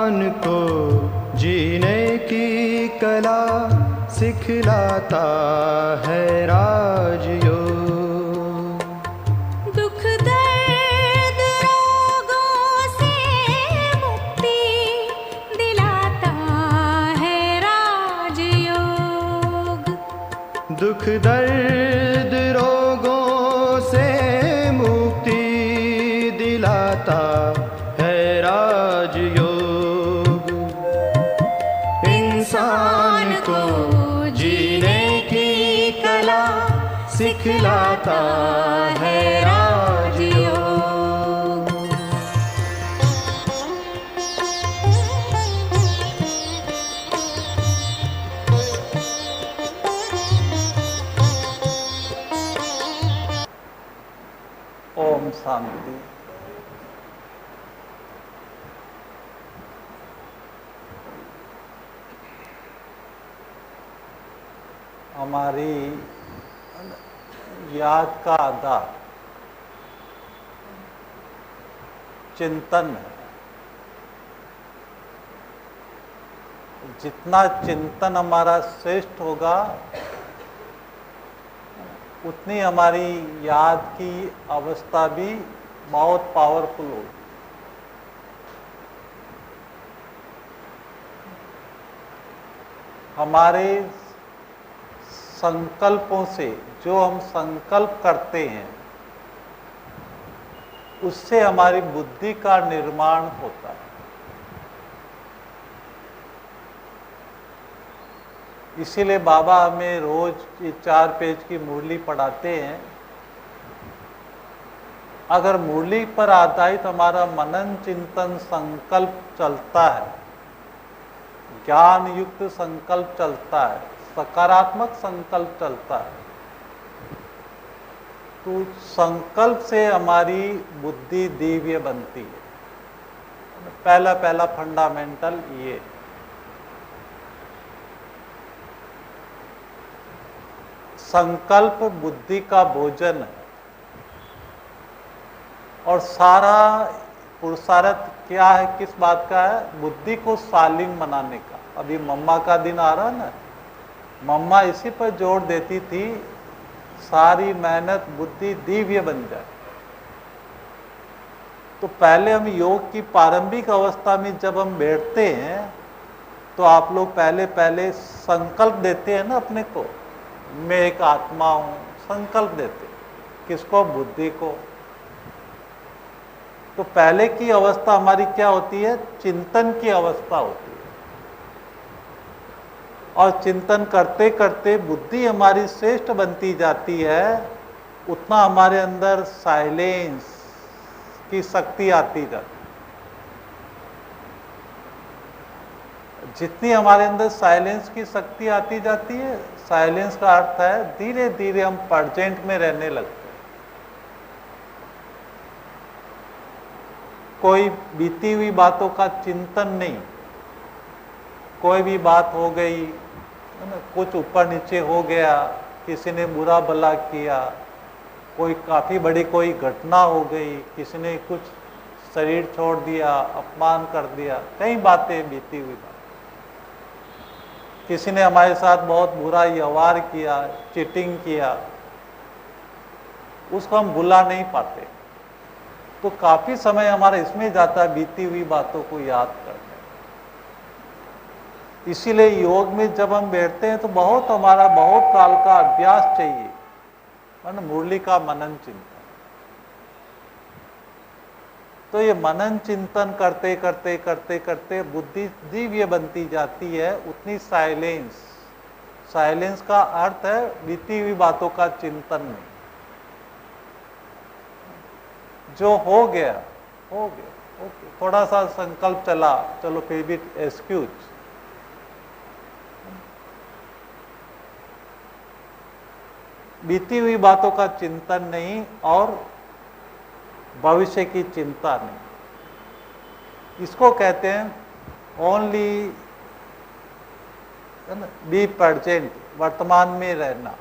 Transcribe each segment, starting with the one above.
इंसान को जीने की कला सिखलाता है राजयोग। दुख दर्द रोगों से मुक्ति दिलाता है राजयोग। दुख दर्द रोगों से मुक्ति दिलाता है राजयोग। इंसान को जीने की कला सिखलाता है राजयोग। ओम शांति। हमारी याद का आधार चिंतन है। जितना चिंतन हमारा श्रेष्ठ होगा उतनी हमारी याद की अवस्था भी बहुत पावरफुल होगी। हमारे संकल्पों से, जो हम संकल्प करते हैं, उससे हमारी बुद्धि का निर्माण होता है। इसीलिए बाबा हमें रोज ये 4 पेज की मुरली पढ़ाते हैं। अगर मुरली पर आधारित हमारा मनन चिंतन संकल्प चलता है, ज्ञान युक्त संकल्प चलता है, सकारात्मक संकल्प चलता है, तो संकल्प से हमारी बुद्धि दिव्य बनती है। पहला फंडामेंटल ये। संकल्प बुद्धि का भोजन है और सारा पुरुषार्थ क्या है, किस बात का है? बुद्धि को शालीन बनाने का। अभी मम्मा का दिन आ रहा है ना, मम्मा इसी पर जोर देती थी, सारी मेहनत बुद्धि दिव्य बन जाए। तो पहले हम योग की प्रारंभिक अवस्था में जब हम बैठते हैं तो आप लोग पहले संकल्प देते हैं ना अपने को, मैं एक आत्मा हूं, संकल्प देते। किसको? बुद्धि को। तो पहले की अवस्था हमारी क्या होती है? चिंतन की अवस्था होती है। और चिंतन करते करते बुद्धि हमारी श्रेष्ठ बनती जाती है, उतना हमारे अंदर साइलेंस की शक्ति आती जाती है। जितनी हमारे अंदर साइलेंस की शक्ति आती जाती है, साइलेंस का अर्थ है धीरे धीरे हम प्रेजेंट में रहने लगते हैं। कोई बीती हुई बातों का चिंतन नहीं। कोई भी बात हो गई, कुछ ऊपर नीचे हो गया, किसी ने बुरा भला किया, कोई काफ़ी बड़ी कोई घटना हो गई, किसी ने कुछ शरीर छोड़ दिया, अपमान कर दिया, कई बातें बीती हुई बात। किसी ने हमारे साथ बहुत बुरा व्यवहार किया, चीटिंग किया, उसको हम भुला नहीं पाते। तो काफ़ी समय हमारा इसमें जाता है बीती हुई बातों को याद करने। इसीलिए योग में जब हम बैठते हैं तो हमारा बहुत काल का अभ्यास चाहिए, है मुरली का मनन चिंतन। तो ये मनन चिंतन करते करते करते करते बुद्धि दिव्य बनती जाती है। उतनी साइलेंस का अर्थ है बीती हुई बातों का चिंतन नहीं। जो हो गया ओके, थोड़ा सा संकल्प चला, चलो फिर भी एक्सक्यूज। बीती हुई बातों का चिंतन नहीं और भविष्य की चिंता नहीं। इसको कहते हैं ओनली बी प्रेजेंट, वर्तमान में रहना।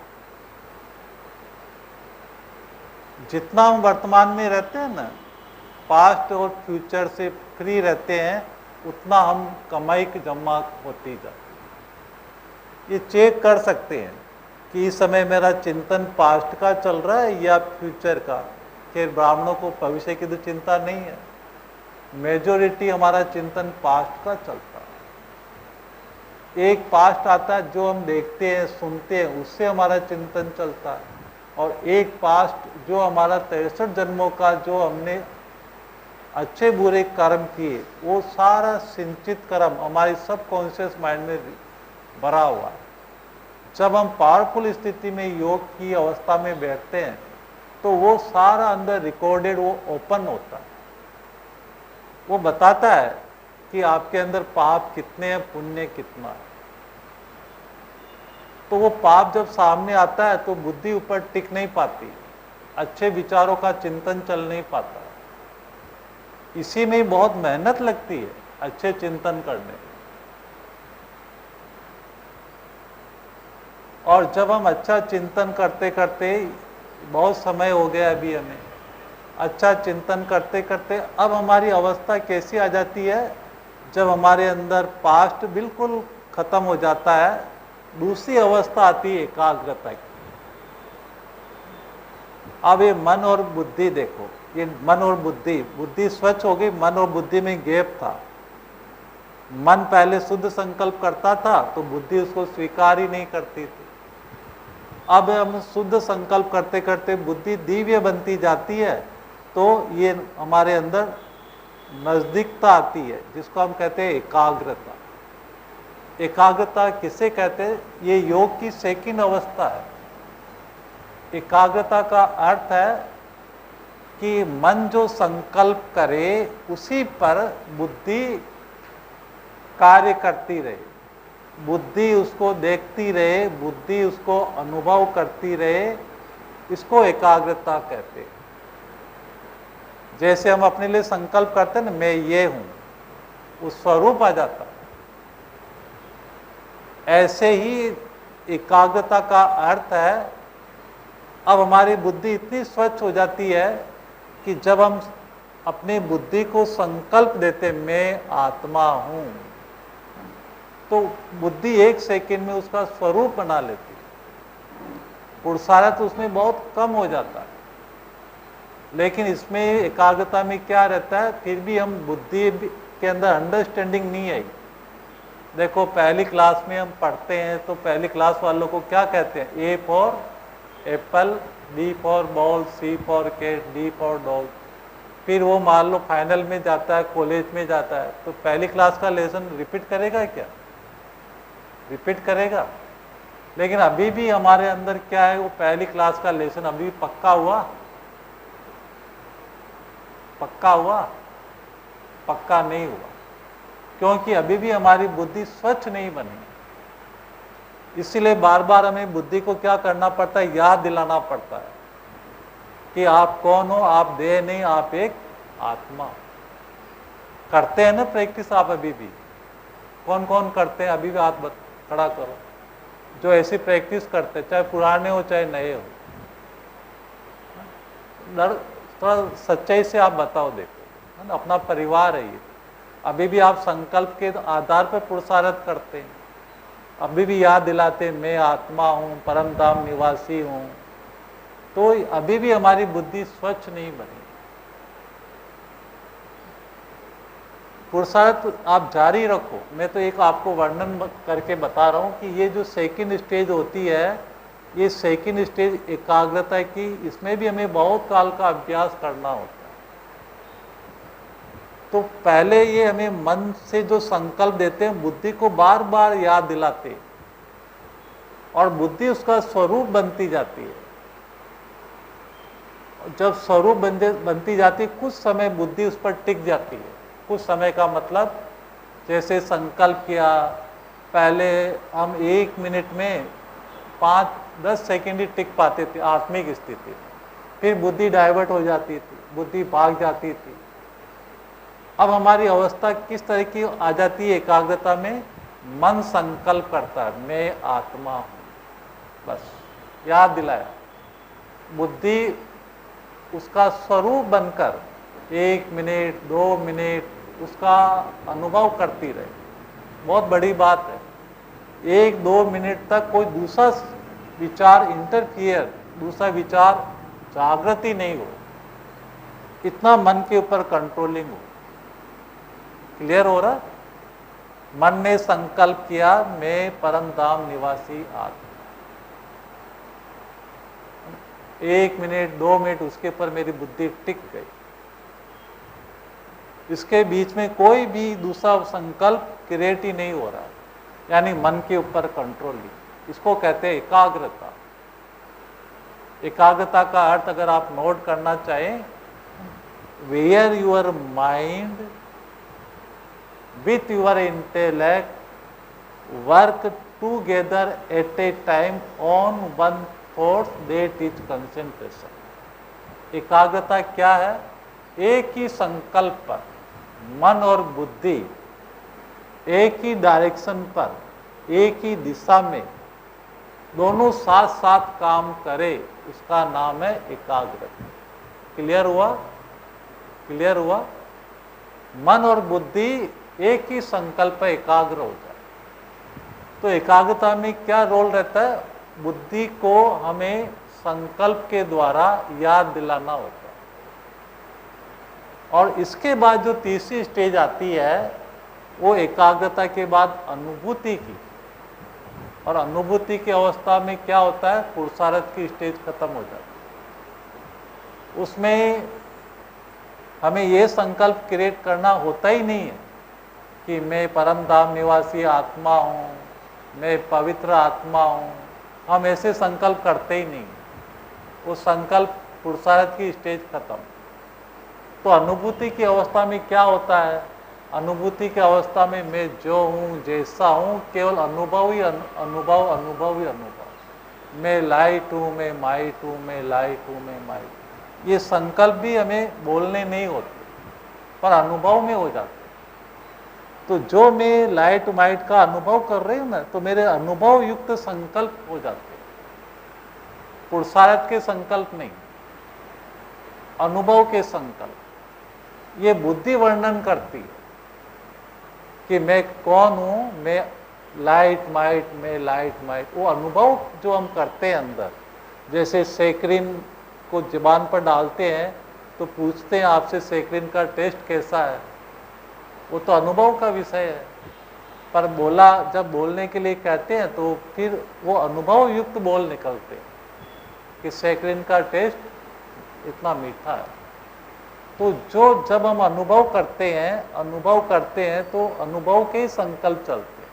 जितना हम वर्तमान में रहते हैं ना, पास्ट और फ्यूचर से फ्री रहते हैं, उतना हम कमाई की जमा होती जाती। ये चेक कर सकते हैं कि इस समय मेरा चिंतन पास्ट का चल रहा है या फ्यूचर का। कि ब्राह्मणों को भविष्य की तो चिंता नहीं है, मेजोरिटी हमारा चिंतन पास्ट का चलता है। एक पास्ट आता है जो हम देखते हैं सुनते हैं, उससे हमारा चिंतन चलता है, और एक पास्ट जो हमारा 63 जन्मों का जो हमने अच्छे बुरे कर्म किए, वो सारा सिंचित कर्म हमारी सबकॉन्शियस माइंड में भरा हुआ है। जब हम पावरफुल स्थिति में योग की अवस्था में बैठते हैं तो वो सारा अंदर रिकॉर्डेड वो ओपन होता है। वो बताता है कि आपके अंदर पाप कितने हैं, पुण्य कितना है। तो वो पाप जब सामने आता है तो बुद्धि ऊपर टिक नहीं पाती, अच्छे विचारों का चिंतन चल नहीं पाता। इसी में बहुत मेहनत लगती है अच्छे चिंतन करने। और जब हम अच्छा चिंतन करते करते, बहुत समय हो गया अभी हमें, अच्छा चिंतन करते करते अब हमारी अवस्था कैसी आ जाती है, जब हमारे अंदर पास्ट बिल्कुल खत्म हो जाता है, दूसरी अवस्था आती है एकाग्रता की। अब ये मन और बुद्धि देखो, ये मन और बुद्धि, बुद्धि स्वच्छ हो गई, मन और बुद्धि में गैप था। मन पहले शुद्ध संकल्प करता था तो बुद्धि उसको स्वीकार ही नहीं करती थी। अब हम शुद्ध संकल्प करते करते बुद्धि दिव्य बनती जाती है, तो ये हमारे अंदर नजदीकता आती है, जिसको हम कहते हैं एकाग्रता। एकाग्रता किसे कहते हैं? ये योग की सेकंड अवस्था है। एकाग्रता का अर्थ है कि मन जो संकल्प करे उसी पर बुद्धि कार्य करती रहे, बुद्धि उसको देखती रहे, बुद्धि उसको अनुभव करती रहे, इसको एकाग्रता कहते हैं। जैसे हम अपने लिए संकल्प करते हैं ना, मैं ये हूं, उस स्वरूप आ जाता है। ऐसे ही एकाग्रता का अर्थ है, अब हमारी बुद्धि इतनी स्वच्छ हो जाती है कि जब हम अपनी बुद्धि को संकल्प देते मैं आत्मा हूं, तो बुद्धि एक सेकंड में उसका स्वरूप बना लेती है। पुरुषार्थ उसमें बहुत कम हो जाता है। लेकिन इसमें एकाग्रता में क्या रहता है, फिर भी हम बुद्धि के अंदर अंडरस्टैंडिंग नहीं आई। देखो पहली क्लास में हम पढ़ते हैं तो पहली क्लास वालों को क्या कहते हैं? A for apple, B for ball, C for cat, D for dog. फिर वो मान लो फाइनल में जाता है, कॉलेज में जाता है, तो पहली क्लास का लेसन रिपीट करेगा क्या? रिपीट करेगा। लेकिन अभी भी हमारे अंदर क्या है, वो पहली क्लास का लेसन अभी पक्का हुआ? पक्का हुआ? पक्का नहीं हुआ, क्योंकि अभी भी हमारी बुद्धि स्वच्छ नहीं बनी। इसीलिए बार बार हमें बुद्धि को क्या करना पड़ता है? याद दिलाना पड़ता है कि आप कौन हो, आप देह नहीं, आप एक आत्मा। करते हैं ना प्रैक्टिस आप अभी भी? कौन कौन करते हैं अभी भी? हाथ खड़ा करो जो ऐसी प्रैक्टिस करते, चाहे पुराने हो चाहे नए हो। थोड़ा सच्चाई से आप बताओ, देखो है ना, अपना परिवार है ये। अभी भी आप संकल्प के आधार पर पुरुषार्थ करते हैं, अभी भी याद दिलाते मैं आत्मा हूँ, परम धाम निवासी हूँ, तो अभी भी हमारी बुद्धि स्वच्छ नहीं बनी। पुरुषार्थ आप जारी रखो। मैं तो एक आपको वर्णन करके बता रहा हूँ कि ये जो सेकंड स्टेज होती है, ये सेकंड स्टेज एकाग्रता की, इसमें भी हमें बहुत काल का अभ्यास करना होता है। तो पहले ये हमें मन से जो संकल्प देते हैं, बुद्धि को बार बार याद दिलाते, और बुद्धि उसका स्वरूप बनती जाती है। जब स्वरूप बनती जाती है, कुछ समय बुद्धि उस पर टिक जाती है। कुछ समय का मतलब, जैसे संकल्प किया, पहले हम 1 मिनट में 5-10 सेकंड ही टिक पाते थे आत्मिक स्थिति, फिर बुद्धि डाइवर्ट हो जाती थी, बुद्धि भाग जाती थी। अब हमारी अवस्था किस तरह की आ जाती है एकाग्रता में? मन संकल्प करता है मैं आत्मा हूँ, बस याद दिलाया। बुद्धि उसका स्वरूप बनकर 1 मिनट, 2 मिनट, उसका अनुभव करती रहे। बहुत बड़ी बात है। 1-2 मिनट तक कोई दूसरा विचार इंटरफियर, दूसरा विचार जागृति नहीं हो, इतना मन के ऊपर कंट्रोलिंग हो। क्लियर हो रहा? मन ने संकल्प किया मैं परम धाम निवासी आत्मा, 1 मिनट 2 मिनट उसके ऊपर मेरी बुद्धि टिक गई। इसके बीच में कोई भी दूसरा संकल्प क्रिएट ही नहीं हो रहा, यानी मन के ऊपर कंट्रोलिंग। इसको कहते हैं एकाग्रता। एकाग्रता का अर्थ अगर आप नोट करना चाहें, wear your mind with your intellect work together at a time on one thought, that is concentration। एकाग्रता क्या है? एक ही संकल्प पर मन और बुद्धि एक ही डायरेक्शन पर, एक ही दिशा में दोनों साथ साथ काम करे, उसका नाम है एकाग्रता। क्लियर हुआ? क्लियर हुआ? मन और बुद्धि एक ही संकल्प एकाग्र हो जाए। तो एकाग्रता में क्या रोल रहता है? बुद्धि को हमें संकल्प के द्वारा याद दिलाना होता है। और इसके बाद जो तीसरी स्टेज आती है वो एकाग्रता के बाद अनुभूति की। और अनुभूति की अवस्था में क्या होता है? पुरुषार्थ की स्टेज खत्म हो जाती है। उसमें हमें ये संकल्प क्रिएट करना होता ही नहीं है कि मैं परम धाम निवासी आत्मा हूँ, मैं पवित्र आत्मा हूँ। हम ऐसे संकल्प करते ही नहीं। वो संकल्प पुरुषार्थ की स्टेज खत्म। तो अनुभूति की अवस्था में क्या होता है? अनुभूति की अवस्था में मैं जो हूँ, जैसा हूँ, केवल अनुभव ही अनुभव, अनुभव ही अनुभव। मैं लाइट हूँ, मैं माइट हूँ, मैं लाइट हूँ, मैं माइट। ये संकल्प भी हमें बोलने नहीं होते, पर अनुभव में हो जाते। तो जो मैं लाइट माइट का अनुभव कर रही हूँ ना, तो मेरे अनुभव युक्त संकल्प हो जाते हैं, पुरुषार्थ के संकल्प नहीं, अनुभव के संकल्प। ये बुद्धि वर्णन करती है कि मैं कौन हूँ, मैं लाइट माइट, मैं लाइट माइट। वो अनुभव जो हम करते हैं अंदर, जैसे सेक्रिन को जुबान पर डालते हैं तो पूछते हैं आपसे सेक्रिन का टेस्ट कैसा है, वो तो अनुभव का विषय है। पर बोला, जब बोलने के लिए कहते हैं तो फिर वो अनुभव युक्त बोल निकलते हैं कि सेक्रिन का टेस्ट इतना मीठा है। तो जो जब हम अनुभव करते हैं तो अनुभव के ही संकल्प चलते हैं,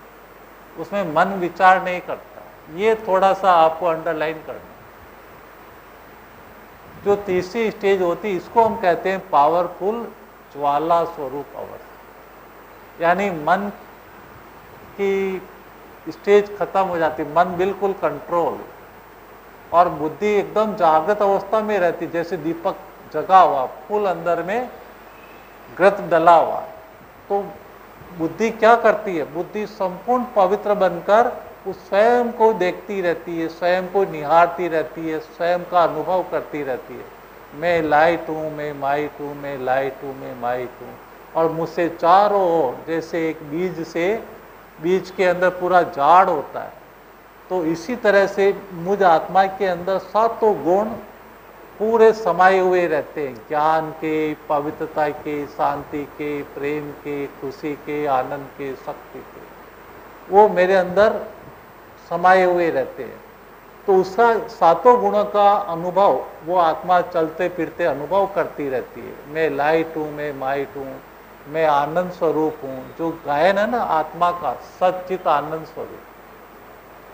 उसमें मन विचार नहीं करता। ये थोड़ा सा आपको अंडरलाइन करना। जो तीसरी स्टेज होती है इसको हम कहते हैं पावरफुल ज्वाला स्वरूप अवस्था। यानी मन की स्टेज खत्म हो जाती, मन बिल्कुल कंट्रोल और बुद्धि एकदम जागृत अवस्था में रहती, जैसे दीपक जगा हुआ, फूल अंदर में घृत डला हुआ। तो बुद्धि क्या करती है? बुद्धि संपूर्ण पवित्र बनकर उस स्वयं को देखती रहती है, स्वयं को निहारती रहती है, स्वयं का अनुभव करती रहती है। मैं लाइट हूँ, मैं माइट हूँ, मैं लाइट हूँ, मैं माइट हूँ। और मुझसे चारों ओर, जैसे एक बीज के अंदर पूरा झाड़ होता है, तो इसी तरह से मुझ आत्मा के अंदर सातों गुण पूरे समाये हुए रहते हैं। ज्ञान के, पवित्रता के, शांति के, प्रेम के, खुशी के, आनंद के, शक्ति के, वो मेरे अंदर समाये हुए रहते हैं। तो उसका सातों गुणों का अनुभव वो आत्मा चलते फिरते अनुभव करती रहती है। मैं लाइट हूँ, मैं माइट हूँ, मैं आनंद स्वरूप हूँ। जो गायन है ना आत्मा का, सच्चित आनंद स्वरूप,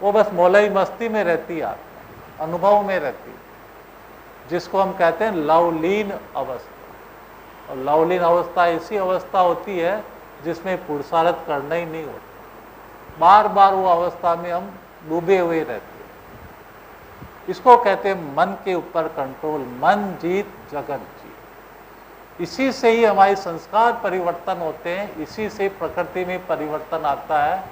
वो बस मौलाई मस्ती में रहती है आत्मा, अनुभव में रहती है, जिसको हम कहते हैं लवलीन अवस्था। और लवलीन अवस्था ऐसी अवस्था होती है जिसमें पुरुषार्थ करना ही नहीं होता, बार बार वो अवस्था में हम डूबे हुए रहते हैं। इसको कहते हैं मन के ऊपर कंट्रोल, मन जीत जगत जीत। इसी से ही हमारे संस्कार परिवर्तन होते हैं, इसी से प्रकृति में परिवर्तन आता है,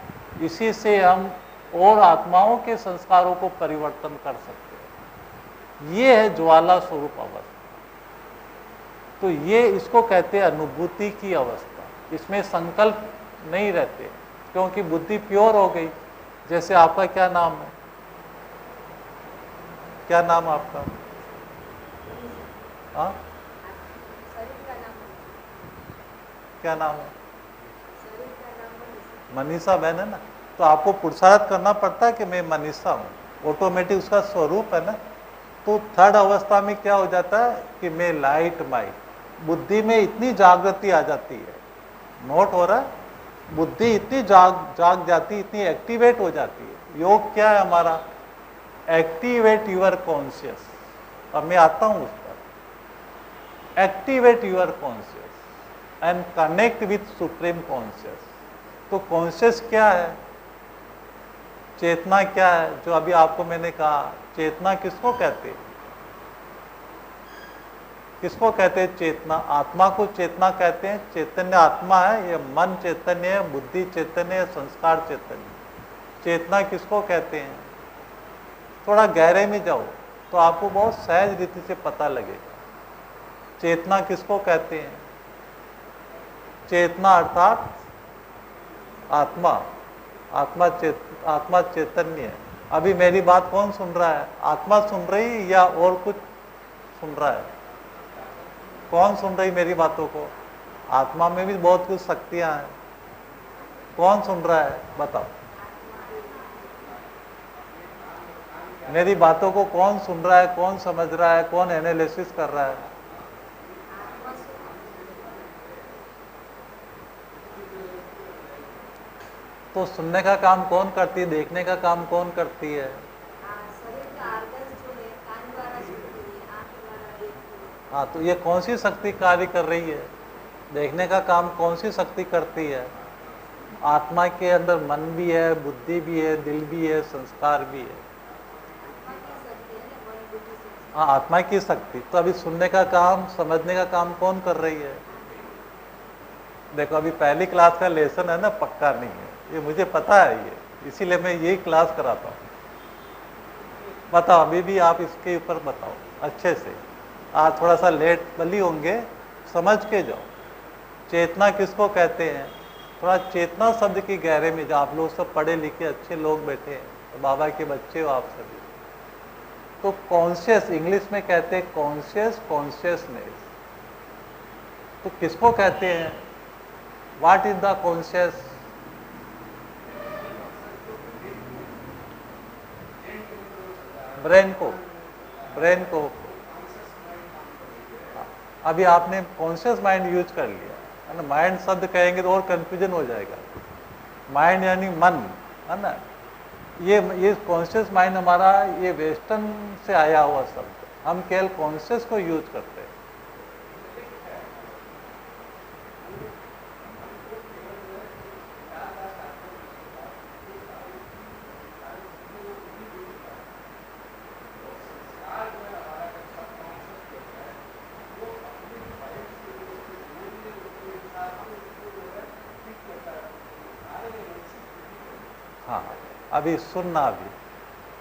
इसी से हम और आत्माओं के संस्कारों को परिवर्तन कर सकते हैं। ये है ज्वाला स्वरूप अवस्था। तो ये इसको कहते हैं अनुभूति की अवस्था। इसमें संकल्प नहीं रहते, क्योंकि बुद्धि प्योर हो गई। जैसे आपका क्या नाम है? क्या नाम है आपका? हाँ, क्या नाम है? मनीषा बहन है ना। तो आपको पुरुषार्थ करना पड़ता है कि मैं मनीषा हूँ, ऑटोमेटिक उसका स्वरूप है ना। तो थर्ड अवस्था में क्या हो जाता है कि मैं लाइट माइंड, बुद्धि में इतनी जागृति आ जाती है, नोट हो रहा है, बुद्धि इतनी जाग जाती, इतनी एक्टिवेट हो जाती है। योग क्या है हमारा? Activate your conscious. अब मैं आता हूँ उस पर, activate your conscious and connect with supreme conscious. तो कॉन्शियस क्या है? चेतना क्या है? जो अभी आपको मैंने कहा, चेतना किसको कहते हैं? किसको कहते हैं चेतना? आत्मा को चेतना कहते हैं। चैतन्य आत्मा है, ये मन चैतन्य है, बुद्धि चैतन्य है, संस्कार चैतन्य। चेतना किसको कहते हैं? थोड़ा गहरे में जाओ तो आपको बहुत सहज रीति से पता लगेगा। चेतना किसको कहते हैं? चेतना अर्थात आत्मा। आत्मा चैतन्य है। अभी मेरी बात कौन सुन रहा है? आत्मा सुन रही या और कुछ सुन रहा है? कौन सुन रही मेरी बातों को? आत्मा में भी बहुत कुछ शक्तियां हैं। कौन सुन रहा है? बताओ, मेरी बातों को कौन सुन रहा है, कौन समझ रहा है, कौन एनालिसिस कर रहा है? तो सुनने का काम कौन करती है? देखने का काम कौन करती है? हाँ, तो ये कौन सी शक्ति कार्य कर रही है? देखने का काम कौन सी शक्ति करती है? आत्मा के अंदर मन भी है, बुद्धि भी है, दिल भी है, संस्कार भी है। हाँ, आत्मा की शक्ति। तो अभी सुनने का काम, समझने का काम कौन कर रही है? देखो, अभी पहली क्लास का लेसन है ना, पक्का नहीं है, ये मुझे पता है, ये इसीलिए मैं यही क्लास कराता हूँ। बताओ, अभी भी आप इसके ऊपर बताओ अच्छे से। आज थोड़ा सा लेट बली होंगे, समझ के जाओ। चेतना किसको कहते हैं? थोड़ा चेतना शब्द की गहरे में जाओ। आप लोग सब पढ़े लिखे अच्छे लोग बैठे हैं, तो बाबा के बच्चे हो आप सभी। तो कॉन्शियस इंग्लिश में कहते हैं कॉन्शियस, कॉन्शियसनेस। तो किसको कहते हैं? What is the conscious? Brain को। अभी आपने कॉन्शियस माइंड यूज कर लिया है ना। माइंड शब्द कहेंगे तो और कंफ्यूजन हो जाएगा। माइंड यानी मन, है ना। ये कॉन्शियस माइंड हमारा ये वेस्टर्न से आया हुआ शब्द। हम केवल कॉन्शियस को यूज करते हैं। हाँ, अभी सुनना। अभी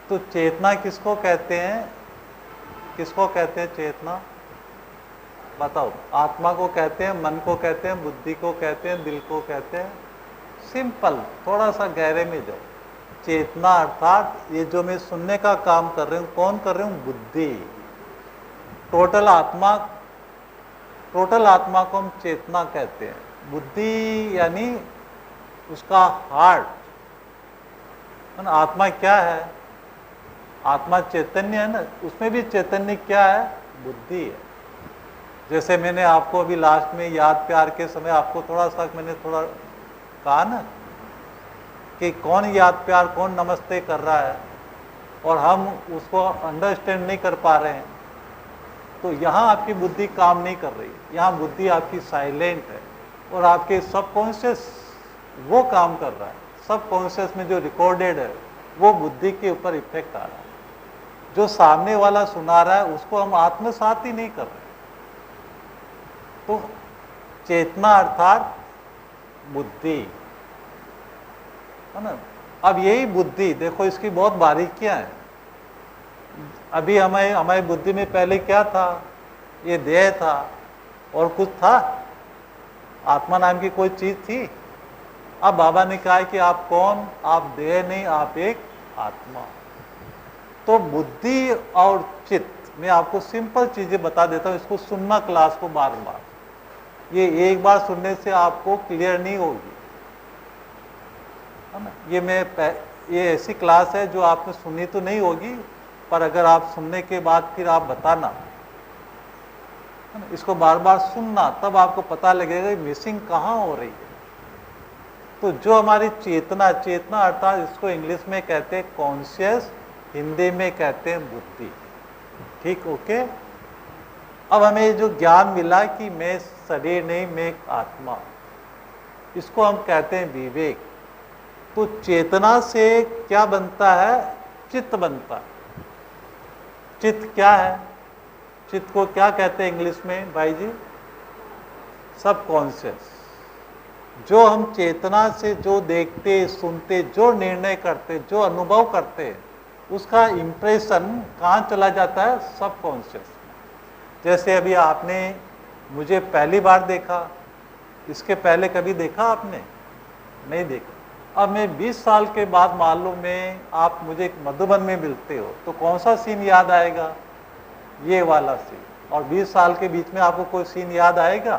तो चेतना किसको कहते हैं? किसको कहते हैं चेतना? बताओ। आत्मा को कहते हैं, मन को कहते हैं, बुद्धि को कहते हैं, दिल को कहते हैं। सिंपल, थोड़ा सा गहरे में जाओ। चेतना अर्थात ये जो मैं सुनने का काम कर रही हूँ, कौन कर रही हूँ? बुद्धि। टोटल आत्मा को हम चेतना कहते हैं। बुद्धि यानी उसका हार्ट। आत्मा क्या है? आत्मा चैतन्य है ना। उसमें भी चैतन्य क्या है? बुद्धि है। जैसे मैंने आपको अभी लास्ट में याद प्यार के समय आपको मैंने थोड़ा कहा ना कि कौन याद प्यार, कौन नमस्ते कर रहा है, और हम उसको अंडरस्टैंड नहीं कर पा रहे हैं। तो यहाँ आपकी बुद्धि काम नहीं कर रही। यहाँ बुद्धि आपकी साइलेंट है और आपके सबकॉन्शियस वो काम कर रहा है। सबकॉन्शियस में जो रिकॉर्डेड है वो बुद्धि के ऊपर इफेक्ट आ रहा है। जो सामने वाला सुना रहा है उसको हम आत्मसात ही नहीं कर रहे। तो चेतना अर्थात बुद्धि, है ना। अब यही बुद्धि देखो, इसकी बहुत बारीकियां हैं। अभी हमारी बुद्धि में पहले क्या था? ये देह था और कुछ था? आत्मा नाम की कोई चीज थी? अब बाबा ने कहा कि आप कौन? आप देह नहीं, आप एक आत्मा। तो बुद्धि और चित्त, मैं आपको सिंपल चीजें बता देता हूं, इसको सुनना क्लास को बार बार। ये एक बार सुनने से आपको क्लियर नहीं होगी, है ना। ये ऐसी क्लास है जो आपने सुनी तो नहीं होगी, पर अगर आप सुनने के बाद फिर आप बताना, है ना, इसको बार बार सुनना, तब आपको पता लगेगा मिसिंग कहाँ हो रही है। तो जो हमारी चेतना, चेतना अर्थात इसको इंग्लिश में कहते हैं कॉन्शियस, हिंदी में कहते हैं बुद्धि। ठीक, ओके। अब हमें जो ज्ञान मिला कि मैं शरीर नहीं, मैं एक आत्मा, इसको हम कहते हैं विवेक। तो चेतना से क्या बनता है? चित्त बनता है। चित्त क्या है? चित्त को क्या कहते हैं इंग्लिश में भाई जी? सबकॉन्शियस। जो हम चेतना से जो देखते, सुनते, जो निर्णय करते, जो अनुभव करते, उसका इम्प्रेशन कहाँ चला जाता है? सबकॉन्शियस। जैसे अभी आपने मुझे पहली बार देखा, इसके पहले कभी देखा आपने? नहीं देखा। अब मैं 20 साल के बाद मालूम में आप मुझे मधुबन में मिलते हो, तो कौन सा सीन याद आएगा? ये वाला सीन। और 20 साल के बीच में आपको कोई सीन याद आएगा?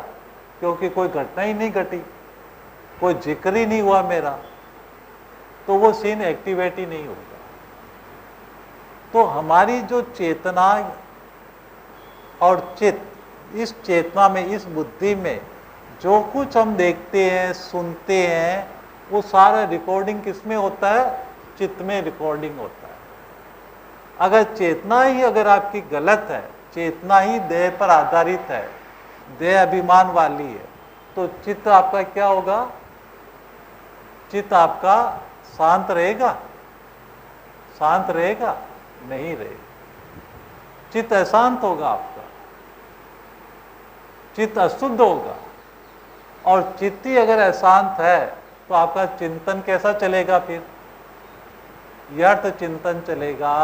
क्योंकि कोई घटना ही नहीं घटी, कोई जिक्र ही नहीं हुआ मेरा, तो वो सीन एक्टिवेट ही नहीं होगा। तो हमारी जो चेतना और चित्त, इस चेतना में, इस बुद्धि में जो कुछ हम देखते हैं, सुनते हैं, वो सारा रिकॉर्डिंग किसमें होता है? चित्त में रिकॉर्डिंग होता है। अगर चेतना ही अगर आपकी गलत है, चेतना ही देह पर आधारित है, देह अभिमान वाली है, तो चित्त आपका क्या होगा? चित्त आपका शांत रहेगा? शांत रहेगा? नहीं रहेगा। चित्त अशांत होगा आपका, चित्त अशुद्ध होगा। और चित्त ही अगर अशांत है तो आपका चिंतन कैसा चलेगा? फिर व्यर्थ चिंतन चलेगा,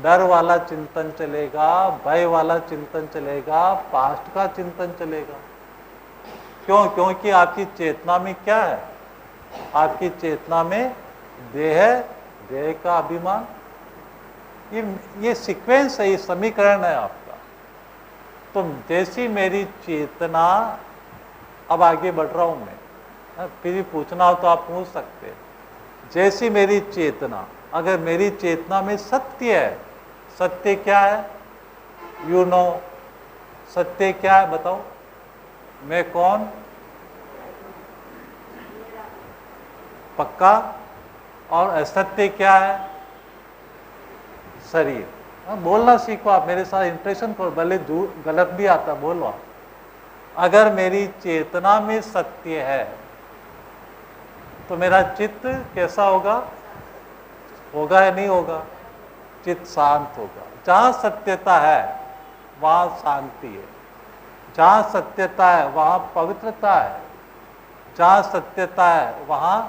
डर वाला चिंतन चलेगा, भय वाला चिंतन चलेगा, पास्ट का चिंतन चलेगा। क्यों? क्योंकि आपकी चेतना में क्या है? आपकी चेतना में देह है, देह का अभिमान। ये सीक्वेंस है, ये समीकरण है आपका। तो जैसी मेरी चेतना, अब आगे बढ़ रहा हूं मैं, फिर भी पूछना हो तो आप पूछ सकते हैं। जैसी मेरी चेतना, अगर मेरी चेतना में सत्य है, सत्य क्या है? यू नो, सत्य क्या है बताओ? मैं कौन? पक्का। और असत्य क्या है? शरीर। बोलना सीखो आप, मेरे साथ इंप्रेशन करो, भले गलत भी आता बोलो आप। अगर मेरी चेतना में सत्य है तो मेरा चित्त कैसा होगा? होगा या नहीं होगा? चित्त शांत होगा। जहाँ सत्यता है वहाँ शांति है, जहाँ सत्यता है वहाँ पवित्रता है, जहाँ सत्यता है वहाँ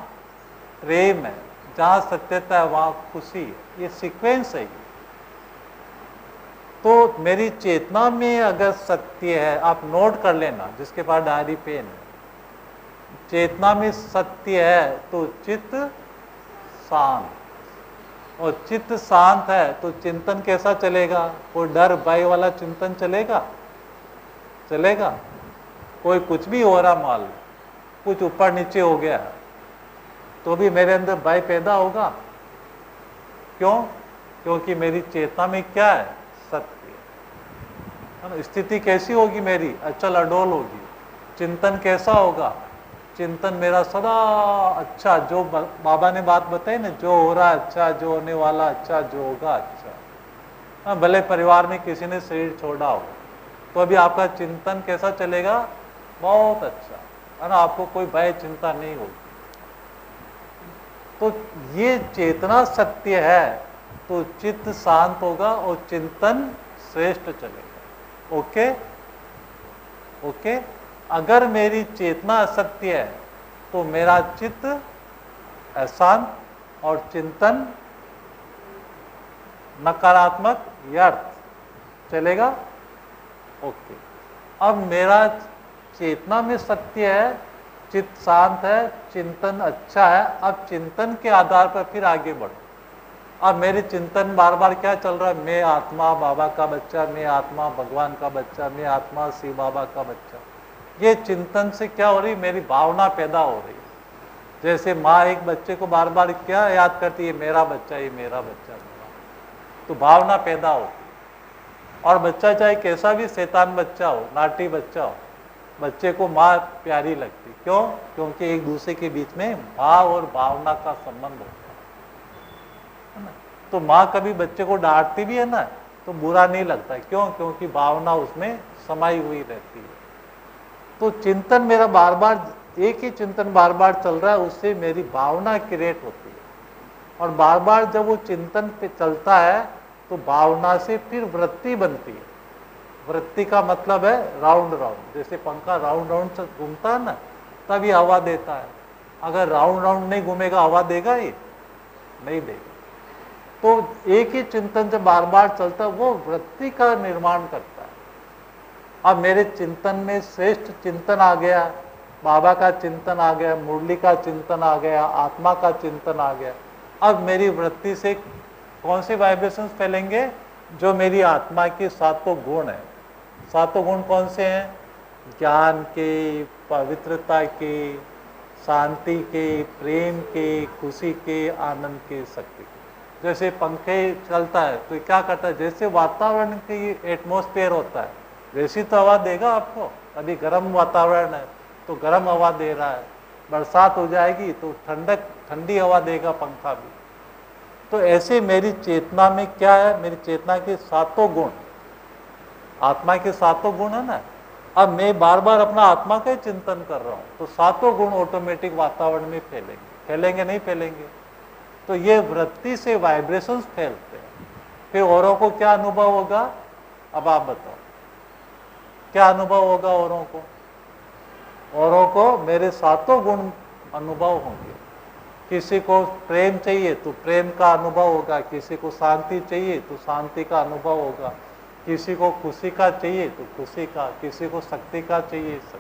प्रेम है, जहाँ सत्यता है वहाँ खुशी है। ये सीक्वेंस है। तो मेरी चेतना में अगर सत्य है, आप नोट कर लेना जिसके पास डायरी पेन है, चेतना में सत्य है तो चित्त शांत, और चित्त शांत है तो चिंतन कैसा चलेगा? कोई डर भय वाला चिंतन चलेगा? चलेगा? कोई कुछ भी हो रहा, मान लो कुछ ऊपर नीचे हो गया तो भी मेरे अंदर भय पैदा होगा। क्यों? क्योंकि मेरी चेतना में क्या है? सत्य है ना। स्थिति कैसी होगी मेरी? अचल अडोल होगी। चिंतन कैसा होगा? चिंतन मेरा सदा अच्छा, जो बाबा ने बात बताई ना, जो हो रहा अच्छा, जो होने वाला अच्छा, जो होगा अच्छा। भले परिवार में किसी ने शरीर छोड़ा हो तो अभी आपका चिंतन कैसा चलेगा? बहुत अच्छा, है ना। आपको कोई भय चिंता नहीं होगी। तो ये चेतना सत्य है तो चित्त शांत होगा और चिंतन श्रेष्ठ चलेगा। Okay okay. अगर मेरी चेतना असत्य है तो मेरा चित्त अशांत और चिंतन नकारात्मक व्यर्थ चलेगा। ओके। अब मेरा चेतना में सत्य है, चित्त शांत है, चिंतन अच्छा है। अब चिंतन के आधार पर फिर आगे बढ़ो। अब मेरे चिंतन बार बार क्या चल रहा है, मैं आत्मा बाबा का बच्चा, मैं आत्मा भगवान का बच्चा, मैं आत्मा शिव बाबा का बच्चा। ये चिंतन से क्या हो रही, मेरी भावना पैदा हो रही है। जैसे माँ एक बच्चे को बार बार क्या याद करती है, मेरा बच्चा, ये मेरा बच्चा, तो भावना पैदा होती है। और बच्चा चाहे कैसा भी शैतान बच्चा हो, नाटी बच्चा हो, बच्चे को माँ प्यारी लगती। क्यों? क्योंकि एक दूसरे के बीच में भाव और भावना का संबंध होता है ना। तो माँ कभी बच्चे को डांटती भी है ना, तो बुरा नहीं लगता। क्यों? क्योंकि भावना उसमें समाई हुई रहती है। तो चिंतन मेरा बार बार, एक ही चिंतन बार बार चल रहा है, उससे मेरी भावना क्रिएट होती है। और बार बार जब वो चिंतन पे चलता है तो भावना से फिर वृत्ति बनती है। वृत्ति का मतलब है राउंड राउंड। जैसे पंखा राउंड राउंड से घूमता है ना, तभी हवा देता है। अगर राउंड राउंड नहीं घूमेगा, हवा देगा? ये नहीं देगा। तो एक ही चिंतन जब बार बार चलता है, वो वृत्ति का निर्माण करता है। अब मेरे चिंतन में श्रेष्ठ चिंतन आ गया, बाबा का चिंतन आ गया, मुरली का चिंतन आ गया, आत्मा का चिंतन आ गया। अब मेरी वृत्ति से कौन से वाइब्रेशंस फैलेंगे? जो मेरी आत्मा के सातों गुण है। सातों गुण कौन से हैं? ज्ञान के, पवित्रता के, शांति के, प्रेम के, खुशी के, आनंद के, शक्ति के। जैसे पंखे चलता है तो क्या करता है, जैसे वातावरण की एटमॉस्फेयर होता है वैसी तो हवा देगा आपको। अभी गर्म वातावरण है तो गर्म हवा दे रहा है, बरसात हो जाएगी तो ठंडी हवा देगा पंखा भी। तो ऐसे मेरी चेतना में क्या है, मेरी चेतना के सातों गुण, आत्मा के सातों गुण है ना। अब मैं बार बार अपना आत्मा का ही चिंतन कर रहा हूँ, तो सातों गुण ऑटोमेटिक वातावरण में फैलेंगे। फैलेंगे नहीं फैलेंगे? तो ये वृत्ति से वाइब्रेशंस फैलते हैं। फिर औरों को क्या अनुभव होगा? अब आप बताओ क्या अनुभव होगा औरों को? औरों को मेरे सातों गुण अनुभव होंगे। किसी को प्रेम चाहिए तो प्रेम का अनुभव होगा, किसी को शांति चाहिए तो शांति का अनुभव होगा, किसी को खुशी का चाहिए तो खुशी का, किसी को शक्ति का चाहिए शक्ति।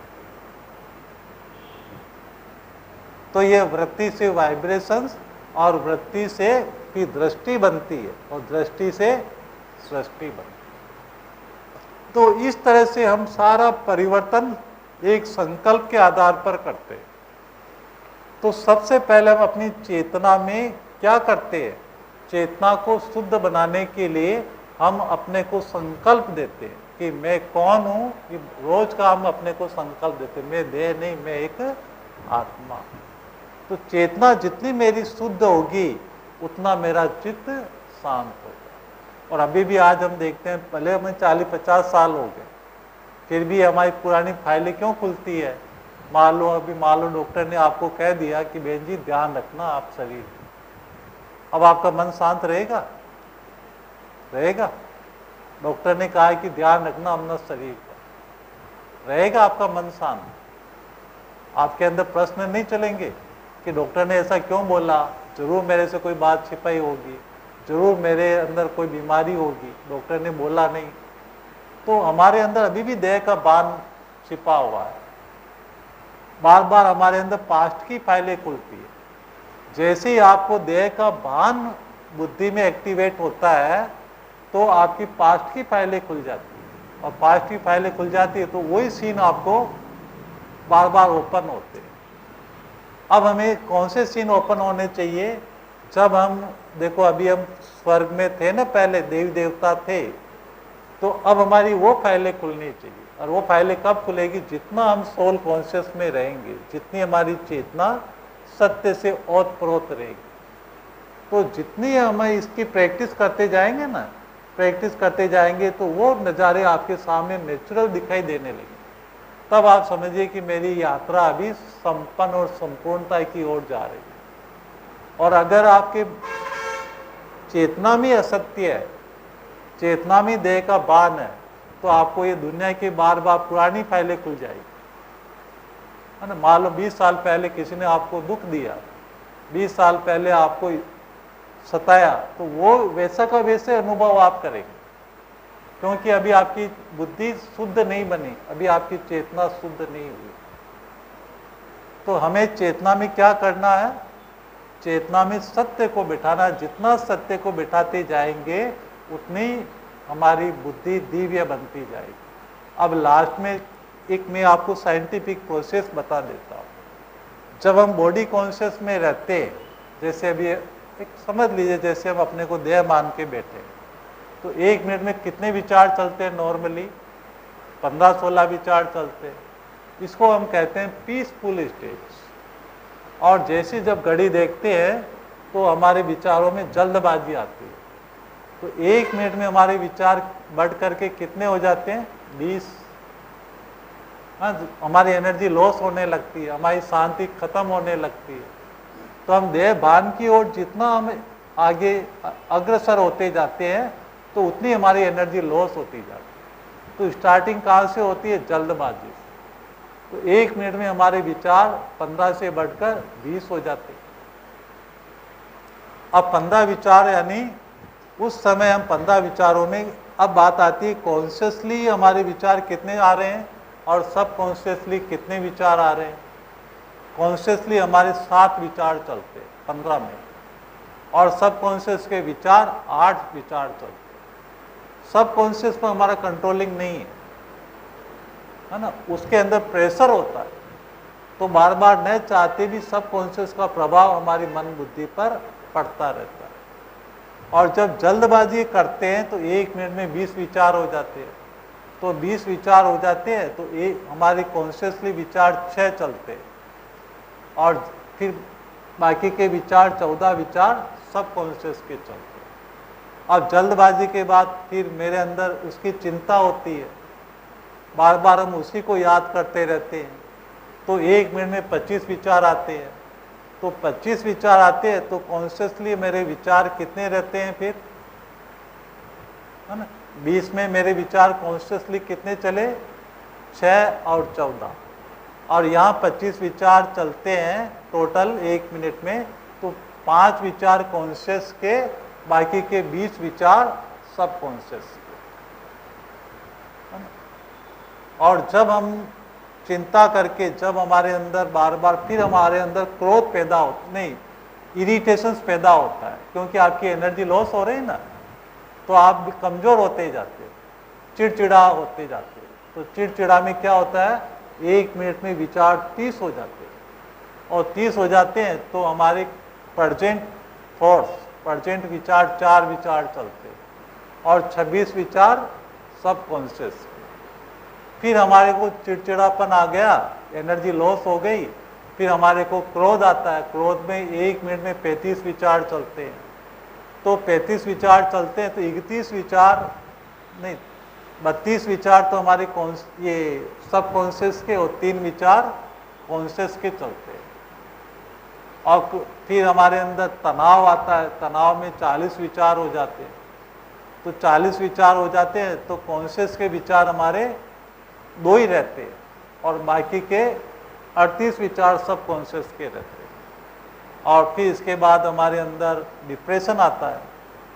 तो ये वृत्ति से वाइब्रेशंस, और वृत्ति से फिर दृष्टि बनती है, और दृष्टि से सृष्टि बनती है। तो इस तरह से हम सारा परिवर्तन एक संकल्प के आधार पर करते हैं। तो सबसे पहले हम अपनी चेतना में क्या करते हैं? चेतना को शुद्ध बनाने के लिए हम अपने को संकल्प देते हैं कि मैं कौन हूँ। रोज का हम अपने को संकल्प देते हैं, मैं देह नहीं, मैं एक आत्मा। तो चेतना जितनी मेरी शुद्ध होगी उतना मेरा चित्त शांत होगा। और अभी भी आज हम देखते हैं, पहले हमें 40-50 साल हो गए, फिर भी हमारी पुरानी फाइलें क्यों खुलती है? मान लो डॉक्टर ने आपको कह दिया कि बहन जी ध्यान रखना आप शरीर। अब आपका मन शांत रहेगा? रहेगा? डॉक्टर ने कहा कि ध्यान रखना अपना शरीर का, रहेगा आपका मन शांत? आपके अंदर प्रश्न नहीं चलेंगे कि डॉक्टर ने ऐसा क्यों बोला? जरूर मेरे से कोई बात छिपाई होगी, जरूर मेरे अंदर कोई बीमारी होगी, डॉक्टर ने बोला नहीं। तो हमारे अंदर अभी भी देह का बांध छिपा हुआ है। बार बार हमारे अंदर पास्ट की फाइलें खुलती है। जैसे ही आपको देह का बांध बुद्धि में एक्टिवेट होता है तो आपकी पास्ट की फाइलें खुल जाती है, और पास्ट की फाइलें खुल जाती है तो वही सीन आपको बार बार ओपन होते हैं। अब हमें कौन से सीन ओपन होने चाहिए? जब हम देखो, अभी हम स्वर्ग में थे ना, पहले देवी देवता थे, तो अब हमारी वो फाइलें खुलनी चाहिए। और वो फाइलें कब खुलेगी? जितना हम सोल कॉन्शियस में रहेंगे, जितनी हमारी चेतना सत्य से ओतप्रोत रहेगी। तो जितनी हम इसकी प्रैक्टिस करते जाएंगे ना, प्रैक्टिस करते जाएंगे, तो वो नज़ारे आपके सामने नेचुरल दिखाई देने लगे। तब आप समझिए कि मेरी यात्रा अभी संपन्न और संपूर्णता की ओर जा रही है। और अगर आपके चेतना में असत्य है, चेतना में देह का बाण है, तो आपको ये दुनिया की बार बार पुरानी फाइलें खुल जाएगी, है ना। मान लो 20 साल पहले किसी ने आपको दुख दिया, 20 साल पहले आपको सताया, तो वो वैसा का वैसे अनुभव आप करेंगे। क्योंकि अभी आपकी बुद्धि शुद्ध नहीं बनी, अभी आपकी चेतना शुद्ध नहीं हुई। तो हमें चेतना में क्या करना है? चेतना में सत्य को बिठाना। जितना सत्य को बिठाते जाएंगे उतनी हमारी बुद्धि दिव्य बनती जाएगी। अब लास्ट में एक मैं आपको साइंटिफिक प्रोसेस बता देता हूँ। जब हम बॉडी कॉन्शियस में रहते हैं, जैसे अभी एक समझ लीजिए जैसे हम अपने को देह मान के बैठे, तो 1 मिनट में कितने विचार चलते हैं? नॉर्मली 15-16 विचार चलते हैं। इसको हम कहते हैं पीसफुल स्टेज। और जैसे जब घड़ी देखते हैं तो हमारे विचारों में जल्दबाजी आती है, तो 1 मिनट में हमारे विचार बढ़ करके कितने हो जाते हैं? 20। हमारी एनर्जी लॉस होने लगती है, हमारी शांति खत्म होने लगती है। तो हम देह भान की ओर जितना हम आगे अग्रसर होते जाते हैं तो उतनी हमारी एनर्जी लॉस होती जाती है। तो स्टार्टिंग कहाँ से होती है? जल्दबाजी से। तो 1 मिनट में हमारे विचार 15 से बढ़कर 20 हो जाते हैं। अब 15 विचार यानी उस समय हम 15 विचारों में, अब बात आती है कॉन्शियसली हमारे विचार कितने आ रहे हैं और सब कॉन्शियसली कितने विचार आ रहे हैं। कॉन्शियसली हमारे 7 विचार चलते हैं 15 में, और सब कॉन्शियस के विचार 8 विचार चलते हैं। सब कॉन्शियस पर हमारा कंट्रोलिंग नहीं है ना, उसके अंदर प्रेशर होता है। तो बार बार न चाहते भी सब कॉन्शियस का प्रभाव हमारी मन बुद्धि पर पड़ता रहता है। और जब जल्दबाजी करते हैं तो 1 मिनट में 20 विचार हो जाते हैं। तो 20 विचार हो जाते हैं तो हमारे कॉन्शियसली विचार 6 चलते हैं, और फिर बाकी के विचार 14 विचार सब कॉन्शियस के चलते हैं। अब जल्दबाजी के बाद फिर मेरे अंदर उसकी चिंता होती है, बार बार हम उसी को याद करते रहते हैं। तो 1 मिनट में 25 विचार आते हैं। तो 25 विचार आते हैं तो कॉन्शियसली मेरे विचार कितने रहते हैं फिर? है ना, 20 में मेरे विचार कॉन्शियसली कितने चले? 6 और 14। और यहाँ 25 विचार चलते हैं टोटल 1 मिनट में। तो 5 विचार कॉन्शियस के, बाकी के 20 विचार सब कॉन्शियस के। और जब हम चिंता करके, जब हमारे अंदर बार बार फिर हमारे अंदर क्रोध पैदा होता, नहीं, इरिटेशंस पैदा होता है, क्योंकि आपकी एनर्जी लॉस हो रही है ना, तो आप भी कमज़ोर होते जाते हो, चिड़चिड़ा होते जाते हो। तो चिड़चिड़ा में क्या होता है? 1 मिनट में विचार 30 हो जाते हैं, और 30 हो जाते हैं तो हमारे प्रेजेंट थॉट्स, प्रेजेंट विचार 4 विचार चलते हैं, और 26 विचार सब कॉन्शियस। फिर हमारे को चिड़चिड़ापन आ गया, एनर्जी लॉस हो गई, फिर हमारे को क्रोध आता है। क्रोध में 1 मिनट में 35 विचार चलते हैं। तो 35 विचार चलते हैं तो 31 विचार नहीं, 32 विचार तो हमारे ये सब कॉन्शियस के, और 3 विचार कॉन्शियस के चलते हैं। और फिर हमारे अंदर तनाव आता है, तनाव में 40 विचार हो जाते हैं। तो 40 विचार हो जाते हैं तो कॉन्शियस के विचार हमारे 2 ही रहते हैं, और बाकी के 38 विचार सब कॉन्शियस के रहते हैं। और फिर इसके बाद हमारे अंदर डिप्रेशन आता है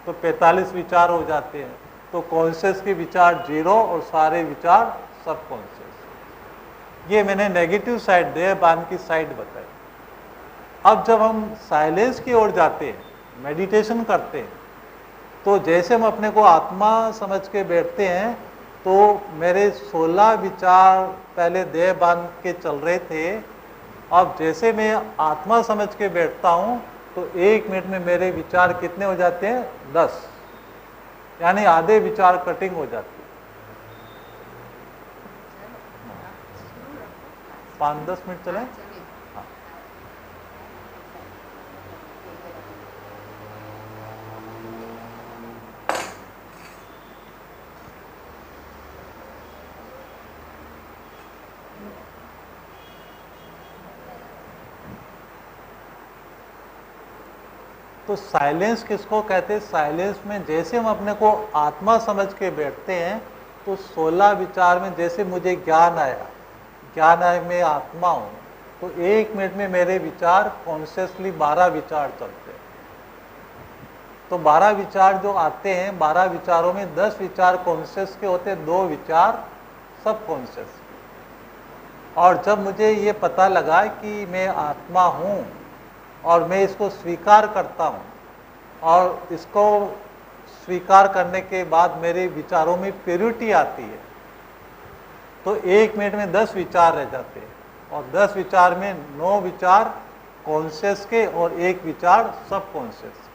तो 45 विचार हो जाते हैं। तो कॉन्शियस के विचार 0 और सारे विचार सब कॉन्शियस। ये मैंने नेगेटिव साइड, देह भान की साइड बताई। अब जब हम साइलेंस की ओर जाते हैं, मेडिटेशन करते हैं, तो जैसे हम अपने को आत्मा समझ के बैठते हैं तो मेरे 16 विचार पहले देह बांध के चल रहे थे। अब जैसे मैं आत्मा समझ के बैठता हूँ तो 1 मिनट में मेरे विचार कितने हो जाते हैं? 10, यानी आधे विचार कटिंग हो जाती है। 5-10 मिनट चले। तो साइलेंस किसको कहते हैं? साइलेंस में जैसे हम अपने को आत्मा समझ के बैठते हैं तो 16 विचार में जैसे मुझे ज्ञान आया, ज्ञान आया मैं आत्मा हूँ, तो 1 मिनट में मेरे विचार कॉन्शियसली 12 विचार चलते हैं। तो 12 विचार जो आते हैं, 12 विचारों में 10 विचार कॉन्शियस के होते हैं, 2 विचार सब कॉन्शियस। और जब मुझे ये पता लगा कि मैं आत्मा हूँ और मैं इसको स्वीकार करता हूँ, और इसको स्वीकार करने के बाद मेरे विचारों में प्योरिटी आती है, तो 1 मिनट में 10 विचार रह जाते हैं, और 10 विचार में 9 विचार कॉन्शियस के और 1 विचार सब कॉन्शियस के।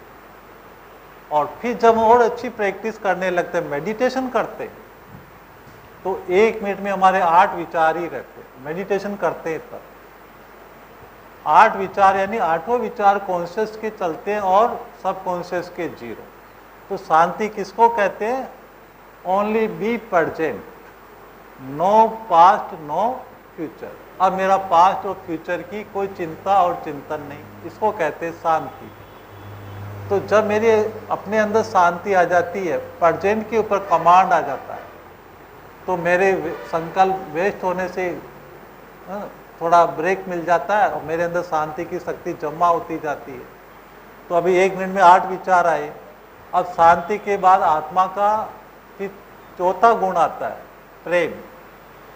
और फिर जब और अच्छी प्रैक्टिस करने लगते हैं, मेडिटेशन करते हैं, तो 1 मिनट में हमारे 8 विचार ही रहते हैं। मेडिटेशन करते हैं तब 8 विचार, यानी 8वां विचार कॉन्शियस के चलते हैं और सब कॉन्शियस के 0। तो शांति किसको कहते हैं? Only be present, no past no future. अब मेरा पास्ट और फ्यूचर की कोई चिंता और चिंतन नहीं, इसको कहते हैं शांति। तो जब मेरे अपने अंदर शांति आ जाती है, प्रेजेंट के ऊपर कमांड आ जाता है, तो मेरे संकल्प वेस्ट होने से थोड़ा ब्रेक मिल जाता है और मेरे अंदर शांति की शक्ति जमा होती जाती है। तो अभी 1 मिनट में 8 विचार आए। अब शांति के बाद आत्मा का फिर 4था गुण आता है, प्रेम।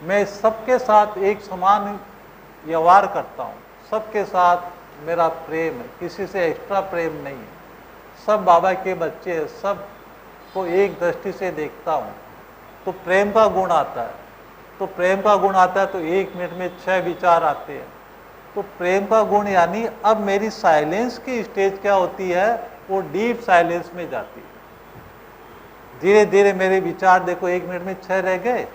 मैं सबके साथ एक समान व्यवहार करता हूँ, सबके साथ मेरा प्रेम है, किसी से एक्स्ट्रा प्रेम नहीं है, सब बाबा के बच्चे हैं, सब को एक दृष्टि से देखता हूँ। तो प्रेम का गुण आता है। तो प्रेम का गुण आता है तो 1 मिनट में 6 विचार आते हैं। तो प्रेम का गुण यानी अब मेरी साइलेंस की स्टेज क्या होती है, वो डीप साइलेंस में जाती है। धीरे धीरे मेरे विचार देखो 1 मिनट में 6 रह गए,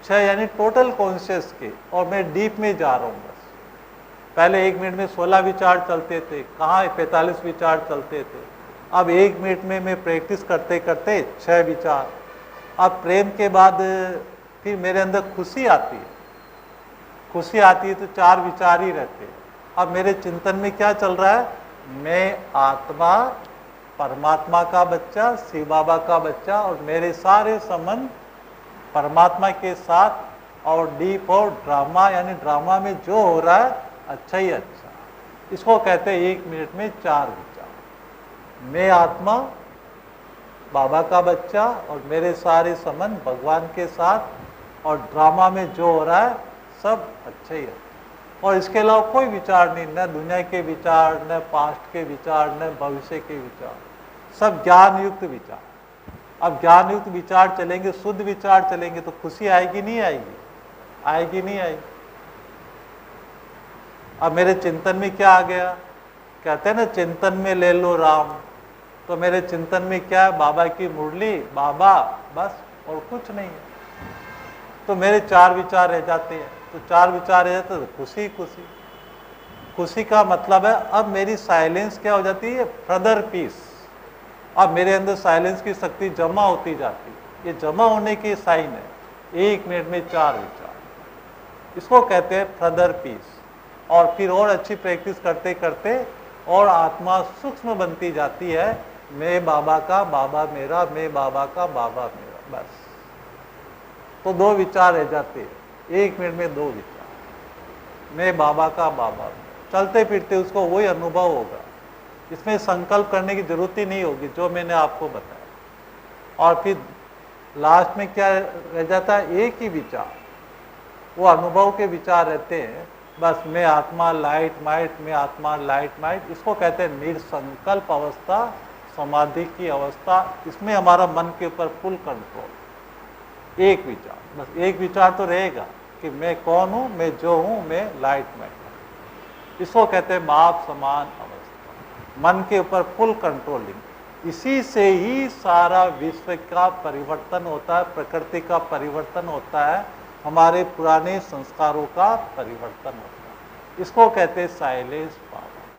6 यानी टोटल कॉन्शियस के, और मैं डीप में जा रहा हूँ बस। पहले 1 मिनट में 16 विचार चलते थे, कहाँ 45 विचार चलते थे। अब 1 मिनट में मैं प्रैक्टिस करते करते 6 विचार। अब प्रेम के बाद फिर मेरे अंदर खुशी आती है, खुशी आती है तो 4 विचार ही रहते हैं। अब मेरे चिंतन में क्या चल रहा है, मैं आत्मा, परमात्मा का बच्चा, शिव बाबा का बच्चा, और मेरे सारे संबंध परमात्मा के साथ, और डीप और ड्रामा, यानी ड्रामा में जो हो रहा है अच्छा ही अच्छा। इसको कहते हैं 1 मिनट में 4 विचार। मैं आत्मा, बाबा का बच्चा, और मेरे सारे संबंध भगवान के साथ, और ड्रामा में जो हो रहा है सब अच्छे ही है। और इसके अलावा कोई विचार नहीं, न दुनिया के विचार, न पास्ट के विचार, न भविष्य के विचार, सब ज्ञान युक्त विचार। अब ज्ञान युक्त विचार चलेंगे, शुद्ध विचार चलेंगे तो खुशी आएगी नहीं आएगी? आएगी नहीं आएगी? अब मेरे चिंतन में क्या आ गया, कहते हैं ना चिंतन में ले लो राम। तो मेरे चिंतन में क्या है, बाबा की मुरली, बाबा, बस और कुछ नहीं है। तो मेरे 4 विचार रह जाते हैं। तो 4 विचार रह जाते तो खुशी खुशी। खुशी का मतलब है अब मेरी साइलेंस क्या हो जाती है, फर्दर पीस। अब मेरे अंदर साइलेंस की शक्ति जमा होती जाती है। ये जमा होने की साइन है। 1 मिनट में 4 विचार, इसको कहते हैं फर्दर पीस। और फिर और अच्छी प्रैक्टिस करते करते और आत्मा सूक्ष्म बनती जाती है। मैं बाबा का, बाबा मेरा, मैं बाबा का, बाबा मेरा, बस। तो 2 विचार रह जाते हैं। 1 मिनट में 2 विचार, मैं बाबा का, बाबा मेरा। चलते फिरते उसको वही अनुभव होगा। इसमें संकल्प करने की जरूरत ही नहीं होगी, जो मैंने आपको बताया। और फिर लास्ट में क्या रह जाता है, एक ही विचार, वो अनुभव के विचार रहते हैं, बस मैं आत्मा लाइट माइट, मैं आत्मा लाइट माइट। इसको कहते हैं निर्संकल्प अवस्था, समाधि की अवस्था। इसमें हमारा मन के ऊपर फुल कंट्रोल। एक विचार, बस एक विचार तो रहेगा कि मैं कौन हूँ, मैं जो हूँ, मैं लाइट माइट। इसको कहते हैं बाप समान अवस्था, मन के ऊपर फुल कंट्रोलिंग। इसी से ही सारा विश्व का परिवर्तन होता है, प्रकृति का परिवर्तन होता है, हमारे पुराने संस्कारों का परिवर्तन होता है। इसको कहते हैं साइलेंस पावर।